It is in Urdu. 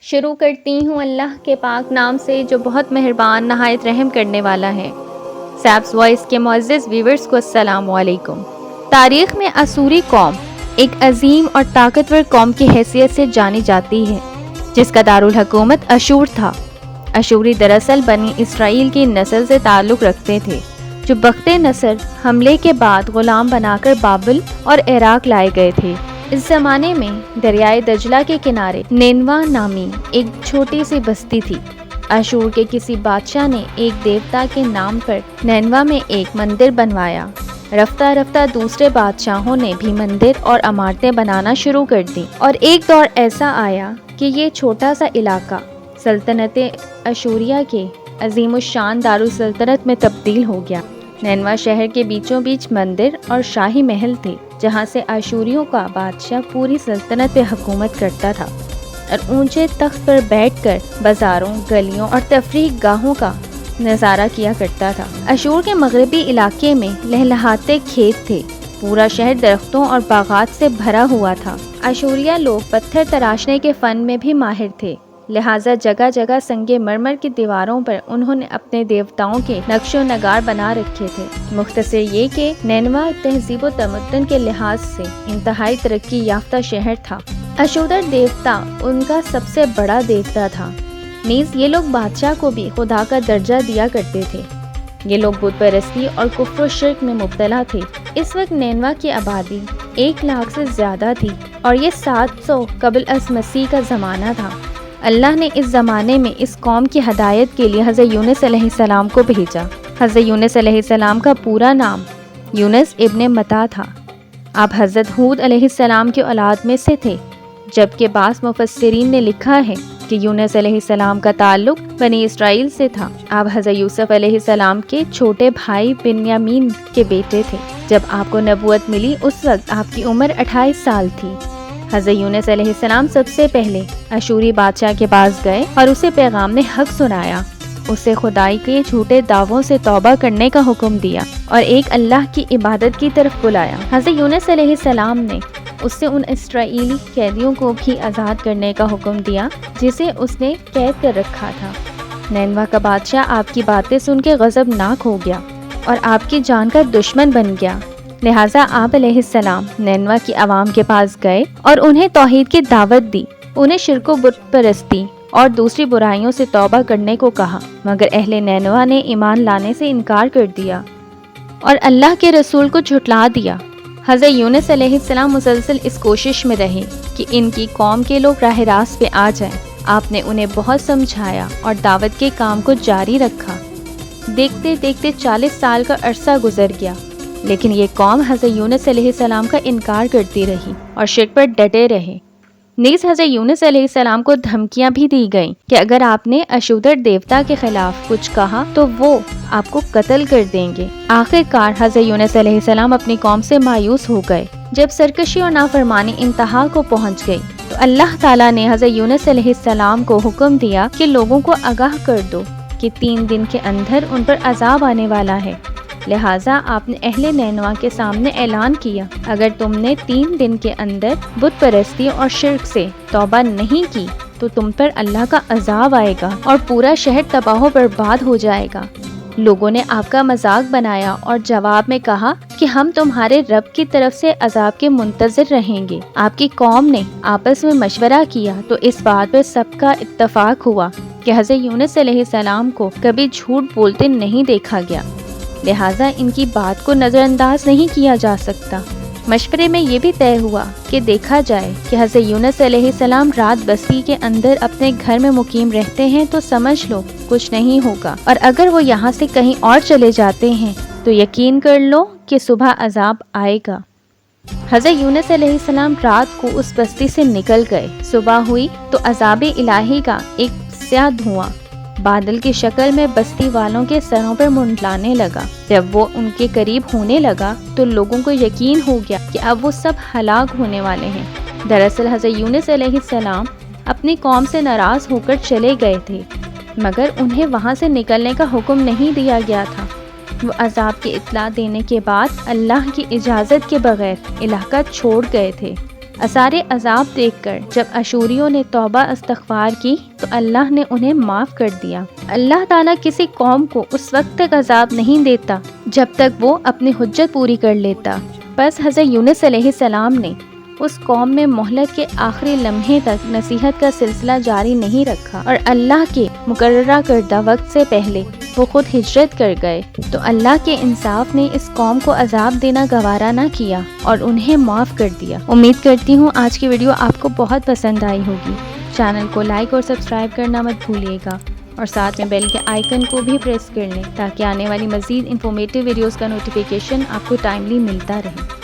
شروع کرتی ہوں اللہ کے پاک نام سے جو بہت مہربان نہایت رحم کرنے والا ہے۔ سیپس وائس کے معزز ویورز کو السلام علیکم۔ تاریخ میں اسوری قوم ایک عظیم اور طاقتور قوم کی حیثیت سے جانی جاتی ہے جس کا دارالحکومت اشور تھا۔ اشوری دراصل بنی اسرائیل کی نسل سے تعلق رکھتے تھے جو بخت نصر حملے کے بعد غلام بنا کر بابل اور عراق لائے گئے تھے۔ اس زمانے میں دریائے دجلہ کے کنارے نینوا نامی ایک چھوٹی سی بستی تھی۔ اشور کے کسی بادشاہ نے ایک دیوتا کے نام پر نینوا میں ایک مندر بنوایا۔ رفتہ رفتہ دوسرے بادشاہوں نے بھی مندر اور عمارتیں بنانا شروع کر دیں اور ایک دور ایسا آیا کہ یہ چھوٹا سا علاقہ سلطنت اشوریہ کے عظیم الشان دارالسلطنت میں تبدیل ہو گیا۔ نینوا شہر کے بیچوں بیچ مندر اور شاہی محل تھے جہاں سے اشوریوں کا بادشاہ پوری سلطنت پہ حکومت کرتا تھا اور اونچے تخت پر بیٹھ کر بازاروں، گلیوں اور تفریح گاہوں کا نظارہ کیا کرتا تھا۔ اشور کے مغربی علاقے میں لہلہاتے کھیت تھے، پورا شہر درختوں اور باغات سے بھرا ہوا تھا۔ اشوریہ لوگ پتھر تراشنے کے فن میں بھی ماہر تھے، لہٰذا جگہ جگہ سنگ مرمر کی دیواروں پر انہوں نے اپنے دیوتاؤں کے نقش و نگار بنا رکھے تھے۔ مختصر یہ کہ نینوا تہذیب و تمدن کے لحاظ سے انتہائی ترقی یافتہ شہر تھا۔ اشودر دیوتا ان کا سب سے بڑا دیوتا تھا، نیز یہ لوگ بادشاہ کو بھی خدا کا درجہ دیا کرتے تھے۔ یہ لوگ بت پرستی اور کفر و شرک میں مبتلا تھے۔ اس وقت نینوا کی آبادی 1,00,000 سے زیادہ تھی اور یہ 700 قبل از مسیح کا زمانہ تھا۔ اللہ نے اس زمانے میں اس قوم کی ہدایت کے لیے حضرت یونس علیہ السلام کو بھیجا۔ حضرت یونس علیہ السلام کا پورا نام یونس ابن متا تھا۔ آپ حضرت ہود علیہ السلام کی اولاد میں سے تھے، جبکہ بعض مفسرین نے لکھا ہے کہ یونس علیہ السلام کا تعلق بنی اسرائیل سے تھا۔ آپ حضرت یوسف علیہ السلام کے چھوٹے بھائی بنیامین کے بیٹے تھے۔ جب آپ کو نبوت ملی اس وقت آپ کی عمر 28 سال تھی۔ حضرت یونس علیہ السلام سب سے پہلے اشوری بادشاہ کے پاس گئے اور اسے پیغام حق سنایا، اسے خدائی کے جھوٹے دعووں سے توبہ کرنے کا حکم دیا اور ایک اللہ کی عبادت کی طرف بلایا۔ حضرت یونس علیہ السلام نے اس سے ان اسرائیلی قیدیوں کو بھی آزاد کرنے کا حکم دیا جسے اس نے قید کر رکھا تھا۔ نینوا کا بادشاہ آپ کی باتیں سن کے غضبناک ہو گیا اور آپ کی جان کا دشمن بن گیا، لہٰذا آپ علیہ السلام نینوا کی عوام کے پاس گئے اور انہیں توحید کی دعوت دی، انہیں شرک و بت پرستی اور دوسری برائیوں سے توبہ کرنے کو کہا، مگر اہل نینوا نے ایمان لانے سے انکار کر دیا اور اللہ کے رسول کو جھٹلا دیا۔ حضرت یونس علیہ السلام مسلسل اس کوشش میں رہے کہ ان کی قوم کے لوگ راہ راست پہ آ جائیں۔ آپ نے انہیں بہت سمجھایا اور دعوت کے کام کو جاری رکھا۔ دیکھتے دیکھتے 40 سال کا عرصہ گزر گیا، لیکن یہ قوم حضرت یونس علیہ السلام کا انکار کرتی رہی اور شرک پر ڈٹے رہے۔ نیز حضرت یونس علیہ السلام کو دھمکیاں بھی دی گئیں کہ اگر آپ نے اشودر دیوتا کے خلاف کچھ کہا تو وہ آپ کو قتل کر دیں گے۔ آخر کار حضرت یونس علیہ السلام اپنی قوم سے مایوس ہو گئے۔ جب سرکشی اور نافرمانی انتہا کو پہنچ گئی تو اللہ تعالیٰ نے حضرت یونس علیہ السلام کو حکم دیا کہ لوگوں کو آگاہ کر دو کہ 3 دن کے اندر ان پر عذاب آنے والا ہے۔ لہٰذا آپ نے اہل نینوا کے سامنے اعلان کیا، اگر تم نے 3 دن کے اندر بت پرستی اور شرک سے توبہ نہیں کی تو تم پر اللہ کا عذاب آئے گا اور پورا شہر تباہ و برباد ہو جائے گا۔ لوگوں نے آپ کا مذاق بنایا اور جواب میں کہا کہ ہم تمہارے رب کی طرف سے عذاب کے منتظر رہیں گے۔ آپ کی قوم نے آپس میں مشورہ کیا تو اس بات پر سب کا اتفاق ہوا کہ حضرت یونس علیہ السلام کو کبھی جھوٹ بولتے نہیں دیکھا گیا، لہٰذا ان کی بات کو نظر انداز نہیں کیا جا سکتا۔ مشورے میں یہ بھی طے ہوا کہ دیکھا جائے کہ حضرت یونس علیہ السلام رات بستی کے اندر اپنے گھر میں مقیم رہتے ہیں تو سمجھ لو کچھ نہیں ہوگا، اور اگر وہ یہاں سے کہیں اور چلے جاتے ہیں تو یقین کر لو کہ صبح عذاب آئے گا۔ حضرت یونس علیہ السلام رات کو اس بستی سے نکل گئے۔ صبح ہوئی تو عذاب الہی کا ایک سیاہ دھواں بادل کی شکل میں بستی والوں کے سروں پر منڈلانے لگا۔ جب وہ ان کے قریب ہونے لگا تو لوگوں کو یقین ہو گیا کہ اب وہ سب ہلاک ہونے والے ہیں۔ دراصل حضرت یونس علیہ السلام اپنی قوم سے ناراض ہو کر چلے گئے تھے، مگر انہیں وہاں سے نکلنے کا حکم نہیں دیا گیا تھا۔ وہ عذاب کی اطلاع دینے کے بعد اللہ کی اجازت کے بغیر علاقہ چھوڑ گئے تھے۔ آثار عذاب دیکھ کر جب اشوریوں نے توبہ استغفار کی تو اللہ نے انہیں معاف کر دیا۔ اللہ تعالیٰ کسی قوم کو اس وقت تک عذاب نہیں دیتا جب تک وہ اپنی حجت پوری کر لیتا۔ بس حضرت یونس علیہ السلام نے اس قوم میں مہلت کے آخری لمحے تک نصیحت کا سلسلہ جاری نہیں رکھا اور اللہ کے مقررہ کردہ وقت سے پہلے وہ خود ہجرت کر گئے، تو اللہ کے انصاف نے اس قوم کو عذاب دینا گوارا نہ کیا اور انہیں معاف کر دیا۔ امید کرتی ہوں آج کی ویڈیو آپ کو بہت پسند آئی ہوگی۔ چینل کو لائک اور سبسکرائب کرنا مت بھولیے گا اور ساتھ میں بیل کے آئیکن کو بھی پریس کر لیں تاکہ آنے والی مزید انفارمیٹیو ویڈیوز کا نوٹیفیکیشن آپ کو ٹائملی ملتا رہے۔